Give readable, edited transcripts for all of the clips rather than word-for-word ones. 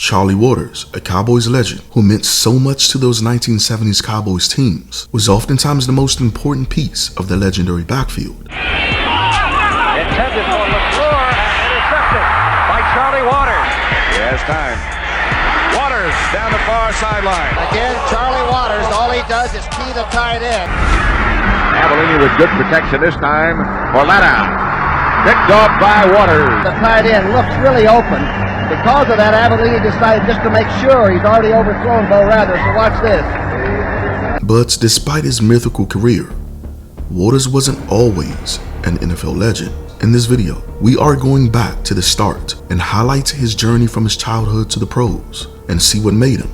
Charlie Waters, a Cowboys legend who meant so much to those 1970s Cowboys teams, was oftentimes the most important piece of the legendary backfield. Intended for LaFleur and intercepted by Charlie Waters. He has time. Waters down the far sideline. Again, Charlie Waters, all he does is key the tight end. Avellini with good protection this time for Letta. Picked off by Waters. The tight end looks really open. Because of that, Avellini decided just to make sure he's already overthrown Bo Rather, so watch this. But despite his mythical career, Waters wasn't always an NFL legend. In this video, we are going back to the start and highlight his journey from his childhood to the pros and see what made him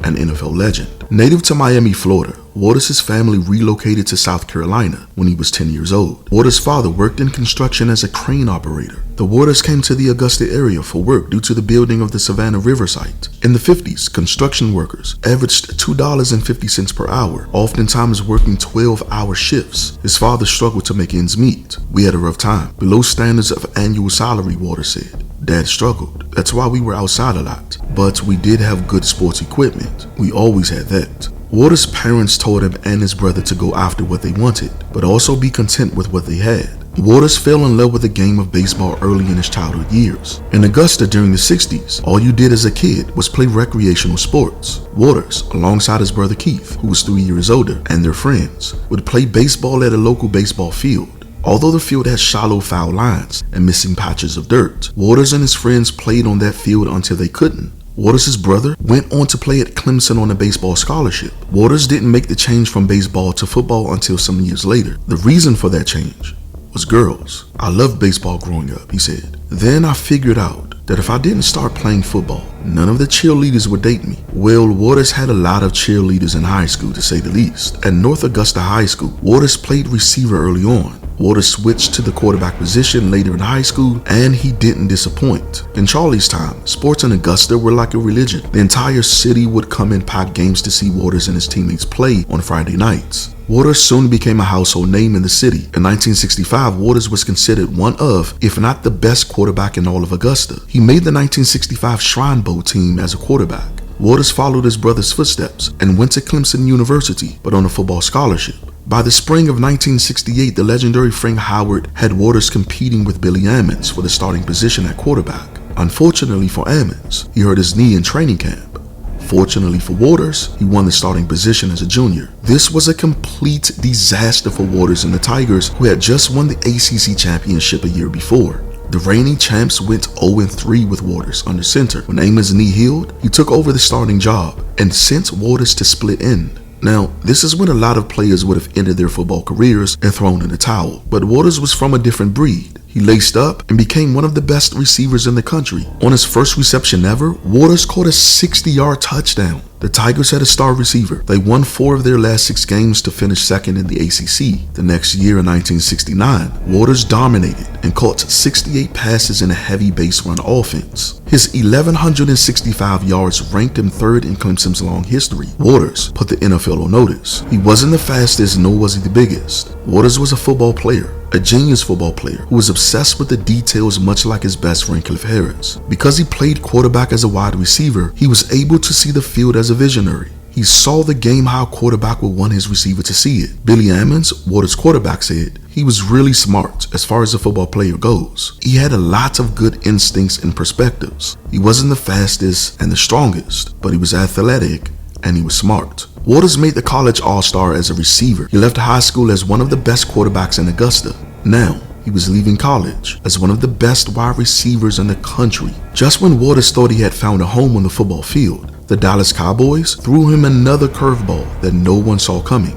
an NFL legend. Native to Miami, Florida, Waters' family relocated to South Carolina when he was 10 years old. Waters' father worked in construction as a crane operator. The Waters came to the Augusta area for work due to the building of the Savannah River site. In the 50s, construction workers averaged $2.50 per hour, oftentimes working 12-hour shifts. His father struggled to make ends meet. "We had a rough time, below standards of annual salary," Waters said. "Dad struggled. That's why we were outside a lot. But we did have good sports equipment. We always had that." Waters' parents told him and his brother to go after what they wanted, but also be content with what they had. Waters fell in love with the game of baseball early in his childhood years. In Augusta during the 60s, all you did as a kid was play recreational sports. Waters, alongside his brother Keith, who was 3 years older, and their friends, would play baseball at a local baseball field. Although the field had shallow foul lines and missing patches of dirt, Waters and his friends played on that field until they couldn't. Waters' brother went on to play at Clemson on a baseball scholarship. Waters didn't make the change from baseball to football until some years later. The reason for that change was girls. "I loved baseball growing up," he said. "Then I figured out that if I didn't start playing football, none of the cheerleaders would date me." Well, Waters had a lot of cheerleaders in high school, to say the least. At North Augusta High School, Waters played receiver early on. Waters switched to the quarterback position later in high school, and he didn't disappoint. In Charlie's time, sports in Augusta were like a religion. The entire city would come and pack games to see Waters and his teammates play on Friday nights. Waters soon became a household name in the city. In 1965, Waters was considered one of, if not the best quarterback in all of Augusta. He made the 1965 Shrine Bowl team as a quarterback. Waters followed his brother's footsteps and went to Clemson University, but on a football scholarship. By the spring of 1968, the legendary Frank Howard had Waters competing with Billy Ammons for the starting position at quarterback. Unfortunately for Ammons, he hurt his knee in training camp. Fortunately for Waters, he won the starting position as a junior. This was a complete disaster for Waters and the Tigers, who had just won the ACC championship a year before. The reigning champs went 0-3 with Waters under center. When Ammons' knee healed, he took over the starting job and sent Waters to split end. Now, this is when a lot of players would have ended their football careers and thrown in the towel. But Waters was from a different breed. He laced up and became one of the best receivers in the country. On his first reception ever, Waters caught a 60-yard touchdown. The Tigers had a star receiver. They won 4 of their last 6 games to finish second in the ACC. The next year in 1969, Waters dominated and caught 68 passes in a heavy base run offense. His 1,165 yards ranked him 3rd in Clemson's long history. Waters put the NFL on notice. He wasn't the fastest, nor was he the biggest. Waters was a football player, a genius football player who was obsessed with the details, much like his best friend Cliff Harris. Because he played quarterback as a wide receiver, he was able to see the field as a visionary. He saw the game how a quarterback would want his receiver to see it. Billy Ammons, Waters' quarterback, said he was really smart as far as a football player goes. He had a lot of good instincts and perspectives. He wasn't the fastest and the strongest, but he was athletic and he was smart. Waters made the college all-star as a receiver. He left high school as one of the best quarterbacks in Augusta. Now, he was leaving college as one of the best wide receivers in the country. Just when Waters thought he had found a home on the football field, the Dallas Cowboys threw him another curveball that no one saw coming.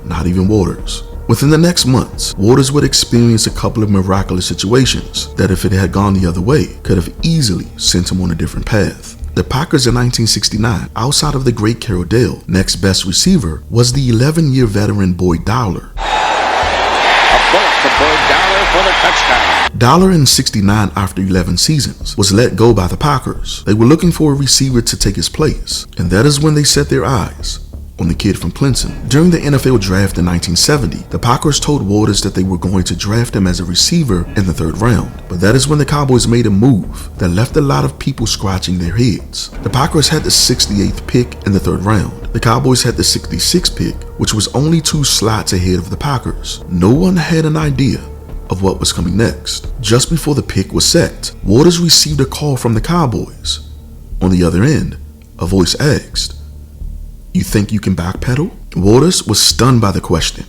Not even Waters. Within the next months, Waters would experience a couple of miraculous situations that, if it had gone the other way, could have easily sent him on a different path. The Packers in 1969, outside of the great Carroll Dale, next best receiver was the 11-year veteran Boyd Dowler. A bullet to Boyd Dowler for the touchdown. Dowler in 69, after 11 seasons, was let go by the Packers. They were looking for a receiver to take his place, and that is when they set their eyes on the kid from Clemson. During the NFL draft in 1970, the Packers told Waters that they were going to draft him as a receiver in the 3rd round. But that is when the Cowboys made a move that left a lot of people scratching their heads. The Packers had the 68th pick in the 3rd round. The Cowboys had the 66th pick, which was only 2 slots ahead of the Packers. No one had an idea of what was coming next. Just before the pick was set, Waters received a call from the Cowboys. On the other end, a voice asked, "You think you can backpedal?" Waters was stunned by the question.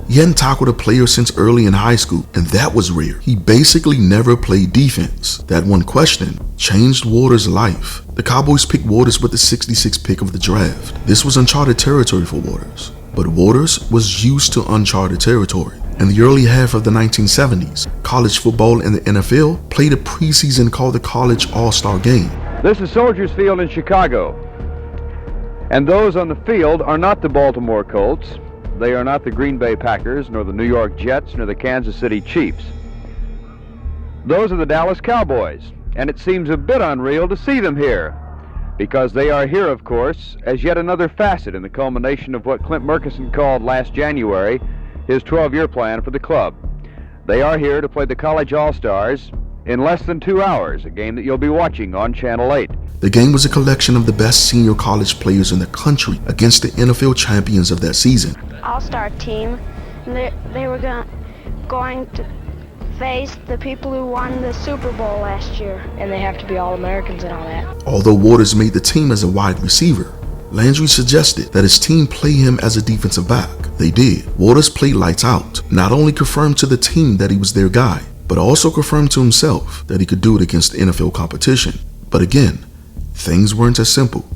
He hadn't tackled a player since early in high school, and that was rare. He basically never played defense. That one question changed Waters' life. The Cowboys picked Waters with the 66th pick of the draft. This was uncharted territory for Waters, but Waters was used to uncharted territory. In the early half of the 1970s, college football and the NFL played a preseason called the College All-Star Game. This is Soldiers Field in Chicago. And those on the field are not the Baltimore Colts. They are not the Green Bay Packers, nor the New York Jets, nor the Kansas City Chiefs. Those are the Dallas Cowboys, and it seems a bit unreal to see them here, because they are here, of course, as yet another facet in the culmination of what Clint Murkison called last January his 12-year plan for the club. They are here to play the College All-Stars in less than 2 hours, a game that you'll be watching on Channel 8. The game was a collection of the best senior college players in the country against the NFL champions of that season. All-star team. They were going to face the people who won the Super Bowl last year, and they have to be All-Americans and all that. Although Waters made the team as a wide receiver, Landry suggested that his team play him as a defensive back. They did. Waters played lights out, not only confirmed to the team that he was their guy, but also confirmed to himself that he could do it against NFL competition. But again, things weren't as simple,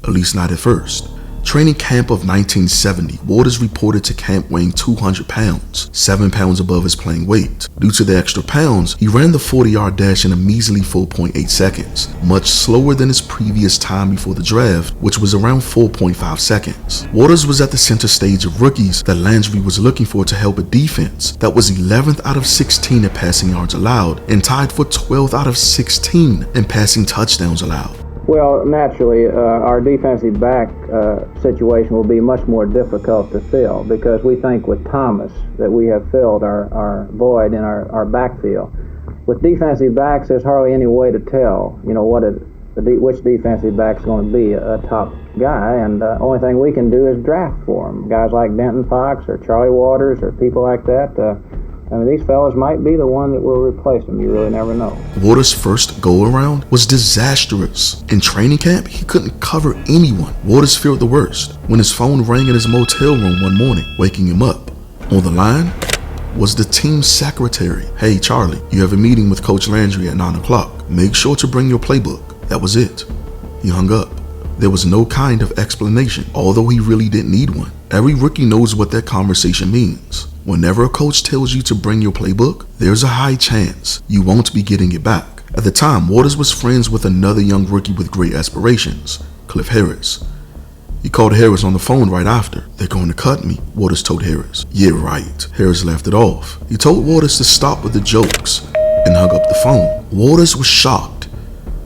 at least not at first. Training camp of 1970, Waters reported to camp weighing 200 pounds, 7 pounds above his playing weight. Due to the extra pounds, he ran the 40-yard dash in a measly 4.8 seconds, much slower than his previous time before the draft, which was around 4.5 seconds. Waters was at the center stage of rookies that Landry was looking for to help a defense that was 11th out of 16 in passing yards allowed and tied for 12th out of 16 in passing touchdowns allowed. Well, naturally, our defensive back situation will be much more difficult to fill because we think with Thomas that we have filled our void in our backfield. With defensive backs, there's hardly any way to tell, which defensive back's going to be a top guy, and the only thing we can do is draft for them. Guys like Denton Fox or Charlie Waters or people like that. These fellas might be the one that will replace them. You really never know. Waters' first go-around was disastrous. In training camp, he couldn't cover anyone. Waters feared the worst when his phone rang in his motel room one morning, waking him up. On the line was the team's secretary. "Hey, Charlie, you have a meeting with Coach Landry at 9 o'clock. Make sure to bring your playbook." That was it. He hung up. There was no kind of explanation, although he really didn't need one. Every rookie knows what that conversation means. Whenever a coach tells you to bring your playbook, there's a high chance you won't be getting it back. At the time, Waters was friends with another young rookie with great aspirations, Cliff Harris. He called Harris on the phone right after. "They're going to cut me," Waters told Harris. "Yeah, right." Harris laughed it off. He told Waters to stop with the jokes and hung up the phone. Waters was shocked.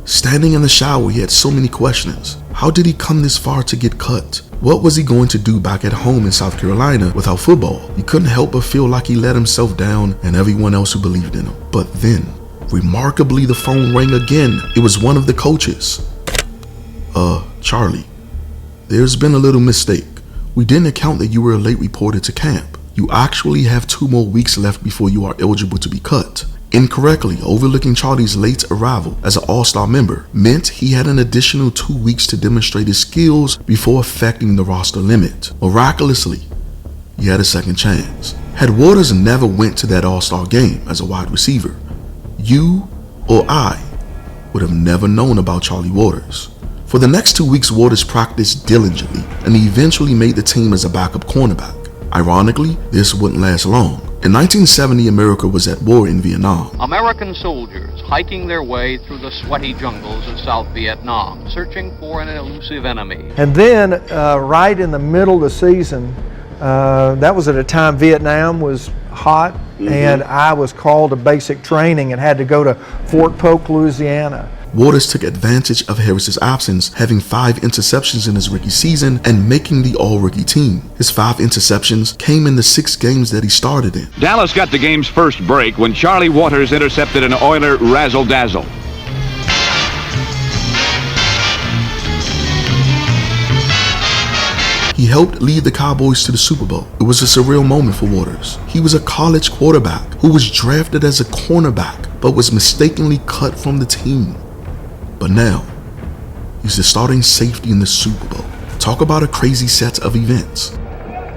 Standing in the shower, he had so many questions. How did he come this far to get cut? What was he going to do back at home in South Carolina without football? He couldn't help but feel like he let himself down and everyone else who believed in him. But then, remarkably, the phone rang again. It was one of the coaches. Charlie, there's been a little mistake. We didn't account that you were a late reporter to camp. You actually have 2 more weeks left before you are eligible to be cut." Incorrectly overlooking Charlie's late arrival as an all-star member meant he had an additional 2 weeks to demonstrate his skills before affecting the roster limit. Miraculously, he had a second chance. Had Waters never went to that all-star game as a wide receiver, you or I would have never known about Charlie Waters. For the next 2 weeks, Waters practiced diligently and he eventually made the team as a backup cornerback. Ironically, this wouldn't last long. In 1970, America was at war in Vietnam. American soldiers hiking their way through the sweaty jungles of South Vietnam, searching for an elusive enemy. And then, right in the middle of the season, that was at a time Vietnam was hot, and I was called to basic training and had to go to Fort Polk, Louisiana. Waters took advantage of Harris's absence, having 5 interceptions in his rookie season and making the all-rookie team. His 5 interceptions came in the 6 games that he started in. Dallas got the game's first break when Charlie Waters intercepted an Oiler razzle-dazzle. He helped lead the Cowboys to the Super Bowl. It was a surreal moment for Waters. He was a college quarterback who was drafted as a cornerback but was mistakenly cut from the team. But now, he's the starting safety in the Super Bowl. Talk about a crazy set of events.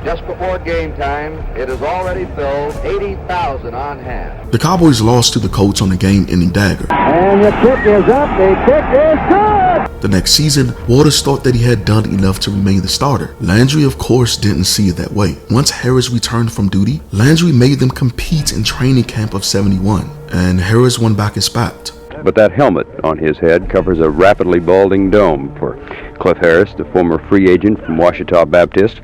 Just before game time, it is already filled, 80,000 on hand. The Cowboys lost to the Colts on a game-ending dagger. And the kick is up, the kick is good! The next season, Waters thought that he had done enough to remain the starter. Landry, of course, didn't see it that way. Once Harris returned from duty, Landry made them compete in training camp of '71, and Harris won back his spot. But that helmet on his head covers a rapidly balding dome for Cliff Harris, the former free agent from Ouachita Baptist.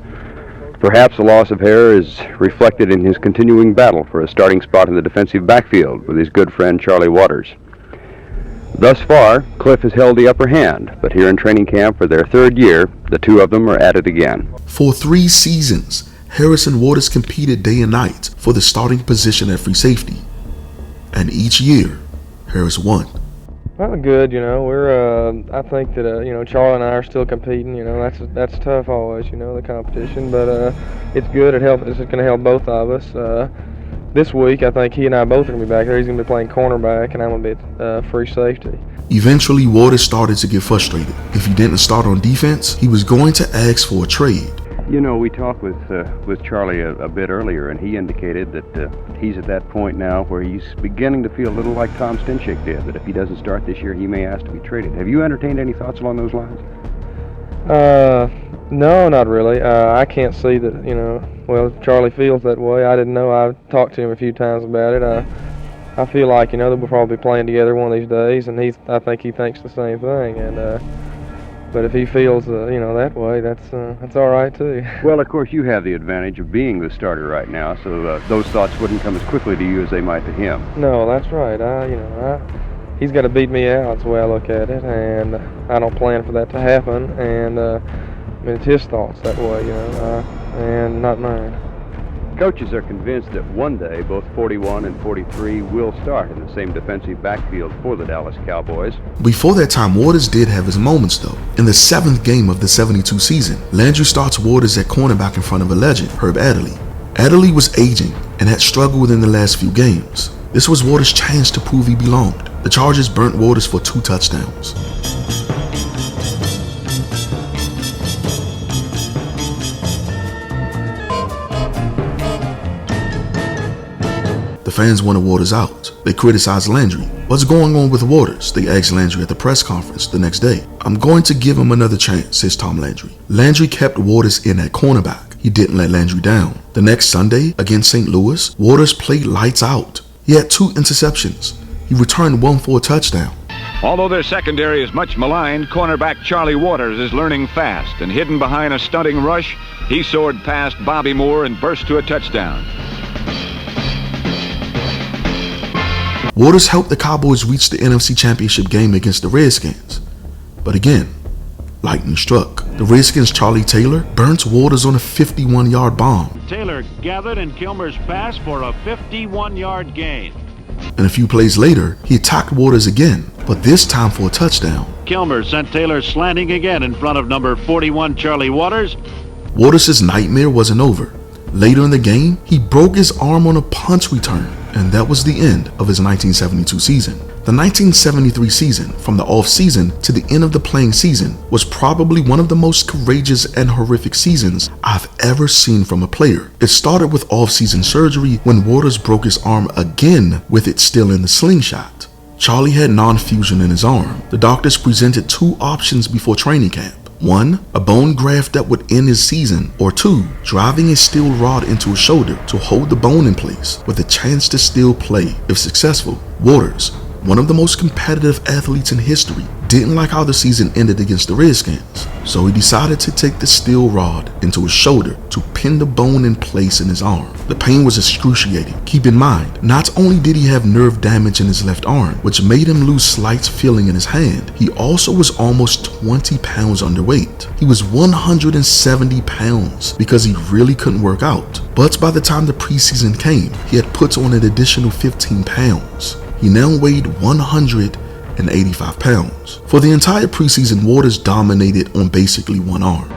Perhaps the loss of hair is reflected in his continuing battle for a starting spot in the defensive backfield with his good friend Charlie Waters. Thus far, Cliff has held the upper hand, but here in training camp for their 3rd year, the two of them are at it again. For 3 seasons, Harris and Waters competed day and night for the starting position at free safety. And each year, Harris won. Well, good, I think that, Charlie and I are still competing, that's tough always, the competition, but it's good, it's going to help both of us. This week, I think he and I both are going to be back there. He's going to be playing cornerback, and I'm going to be at free safety. Eventually, Waters started to get frustrated. If he didn't start on defense, he was going to ask for a trade. We talked with Charlie a bit earlier, and he indicated that he's at that point now where he's beginning to feel a little like Tom Stinchik did, that if he doesn't start this year, he may ask to be traded. Have you entertained any thoughts along those lines? No, not really. I can't see that, Charlie feels that way. I didn't know. I talked to him a few times about it. I feel like, that we'll probably be playing together one of these days, and I think he thinks the same thing, and but if he feels, that way, that's all right too. Well, of course, you have the advantage of being the starter right now, so those thoughts wouldn't come as quickly to you as they might to him. No, that's right. He's got to beat me out. That's the way I look at it, and I don't plan for that to happen. And it's his thoughts that way, and not mine. Coaches are convinced that one day both 41 and 43 will start in the same defensive backfield for the Dallas Cowboys. Before that time, Waters did have his moments though. In the 7th game of the '72 season, Landry starts Waters at cornerback in front of a legend, Herb Adderley. Adderley was aging and had struggled within the last few games. This was Waters' chance to prove he belonged. The Chargers burnt Waters for 2 touchdowns. The fans wanted Waters out. They criticized Landry. What's going on with Waters? They asked Landry at the press conference the next day. I'm going to give him another chance, says Tom Landry. Landry kept Waters in at cornerback. He didn't let Landry down. The next Sunday, against St. Louis, Waters played lights out. He had 2 interceptions. He returned 1 for a touchdown. Although their secondary is much maligned, cornerback Charlie Waters is learning fast, and hidden behind a stunting rush, he soared past Bobby Moore and burst to a touchdown. Waters helped the Cowboys reach the NFC Championship game against the Redskins. But again, lightning struck. The Redskins' Charlie Taylor burnt Waters on a 51-yard bomb. Taylor gathered in Kilmer's pass for a 51-yard gain. And a few plays later, he attacked Waters again, but this time for a touchdown. Kilmer sent Taylor slanting again in front of number 41 Charlie Waters. Waters' nightmare wasn't over. Later in the game, he broke his arm on a punt return, and that was the end of his 1972 season. The 1973 season, from the off-season to the end of the playing season, was probably one of the most courageous and horrific seasons I've ever seen from a player. It started with off-season surgery when Waters broke his arm again with it still in the slingshot. Charlie had non-fusion in his arm. The doctors presented 2 options before training camp. 1, a bone graft that would end his season, or 2, driving a steel rod into his shoulder to hold the bone in place with a chance to still play. If successful, Waters one of the most competitive athletes in history, didn't like how the season ended against the Redskins, so he decided to take the steel rod into his shoulder to pin the bone in place in his arm. The pain was excruciating. Keep in mind, not only did he have nerve damage in his left arm, which made him lose slight feeling in his hand, he also was almost 20 pounds underweight. He was 170 pounds because he really couldn't work out. But by the time the preseason came, he had put on an additional 15 pounds. He now weighed 185 pounds. For the entire preseason, Waters dominated on basically one arm.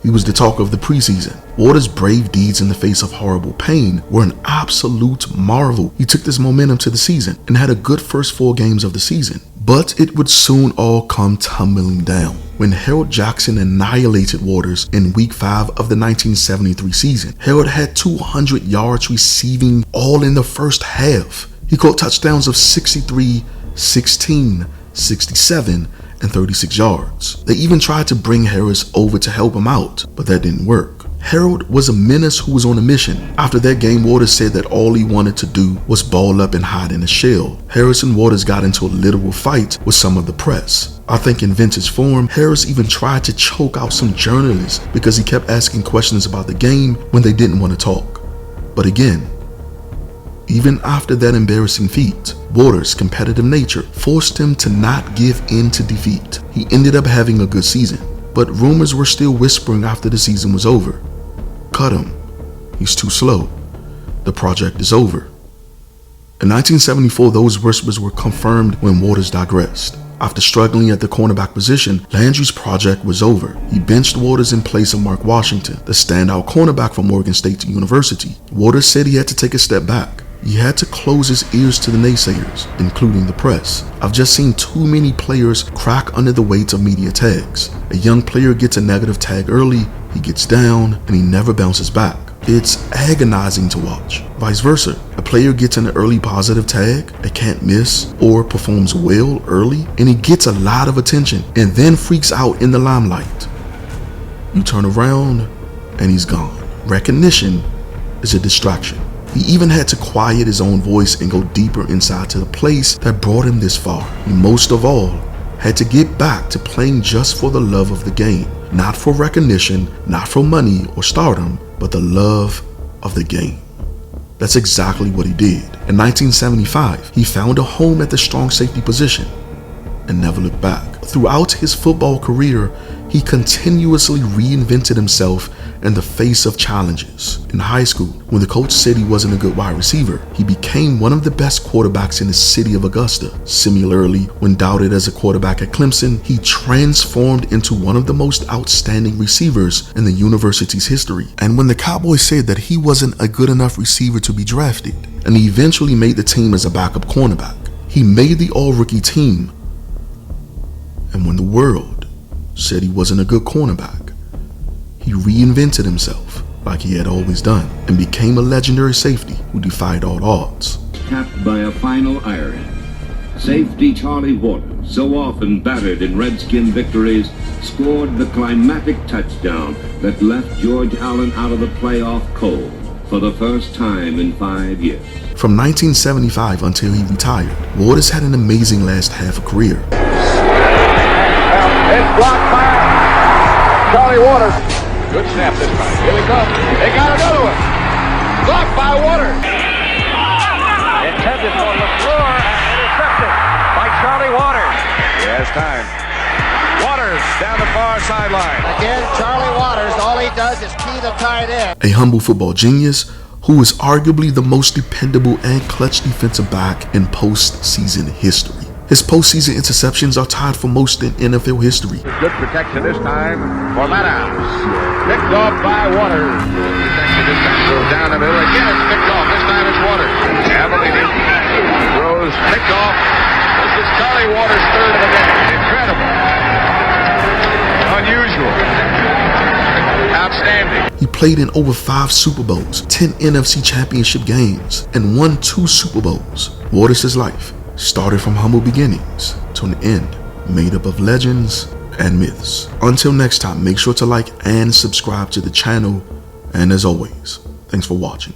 He was the talk of the preseason. Waters' brave deeds in the face of horrible pain were an absolute marvel. He took this momentum to the season and had a good first 4 games of the season. But it would soon all come tumbling down when Harold Jackson annihilated Waters in Week 5 of the 1973 season. Harold had 200 yards receiving all in the first half. He caught touchdowns of 63, 16, 67, and 36 yards. They even tried to bring Harris over to help him out, but that didn't work. Harold was a menace who was on a mission. After that game, Waters said that all he wanted to do was ball up and hide in a shell. Harris and Waters got into a literal fight with some of the press. I think in vintage form, Harris even tried to choke out some journalists because he kept asking questions about the game when they didn't want to talk. But again, even after that embarrassing feat, Waters' competitive nature forced him to not give in to defeat. He ended up having a good season, but rumors were still whispering after the season was over. Cut him. He's too slow. The project is over. In 1974, those whispers were confirmed when Waters digressed. After struggling at the cornerback position, Landry's project was over. He benched Waters in place of Mark Washington, the standout cornerback from Morgan State University. Waters said he had to take a step back. He had to close his ears to the naysayers, including the press. I've just seen too many players crack under the weight of media tags. A young player gets a negative tag early, he gets down, and he never bounces back. It's agonizing to watch. Vice versa, a player gets an early positive tag, a can't miss, or performs well early, and he gets a lot of attention and then freaks out in the limelight. You turn around, and he's gone. Recognition is a distraction. He even had to quiet his own voice and go deeper inside to the place that brought him this far. He most of all had to get back to playing just for the love of the game. Not for recognition, not for money or stardom, but the love of the game. That's exactly what he did. In 1975, he found a home at the strong safety position and never looked back. Throughout his football career, he continuously reinvented himself in the face of challenges. In high school, when the coach said he wasn't a good wide receiver, he became one of the best quarterbacks in the city of Augusta. Similarly, when doubted as a quarterback at Clemson, he transformed into one of the most outstanding receivers in the university's history. And when the Cowboys said that he wasn't a good enough receiver to be drafted, and he eventually made the team as a backup cornerback, he made the all-rookie team. And when the world said he wasn't a good cornerback, he reinvented himself like he had always done and became a legendary safety who defied all odds. Capped by a final irony. Safety Charlie Waters, so often battered in Redskin victories, scored the climactic touchdown that left George Allen out of the playoff cold for the first time in 5 years. From 1975 until he retired, Waters had an amazing last half of career. It's blocked by Charlie Waters. Good snap this time. Here we come. They got another one. Blocked by Waters. Intended for LaFleur and intercepted by Charlie Waters. He has time. Waters down the far sideline. Again, Charlie Waters, all he does is key the tight end. A humble football genius who is arguably the most dependable and clutch defensive back in postseason history. His postseason interceptions are tied for most in NFL history. Good protection this time for Maddox. Picked off by Waters. Protection this time goes down the middle. Again, it's picked off. This time it's Waters. Cavallini throws picked off. This is Charlie Waters' third of the game. Incredible. Unusual. Outstanding. He played in over 5 Super Bowls, 10 NFC Championship games, and won 2 Super Bowls. Waters' life started from humble beginnings to an end made up of legends and myths. Until next time, make sure to like and subscribe to the channel, and as always, Thanks for watching.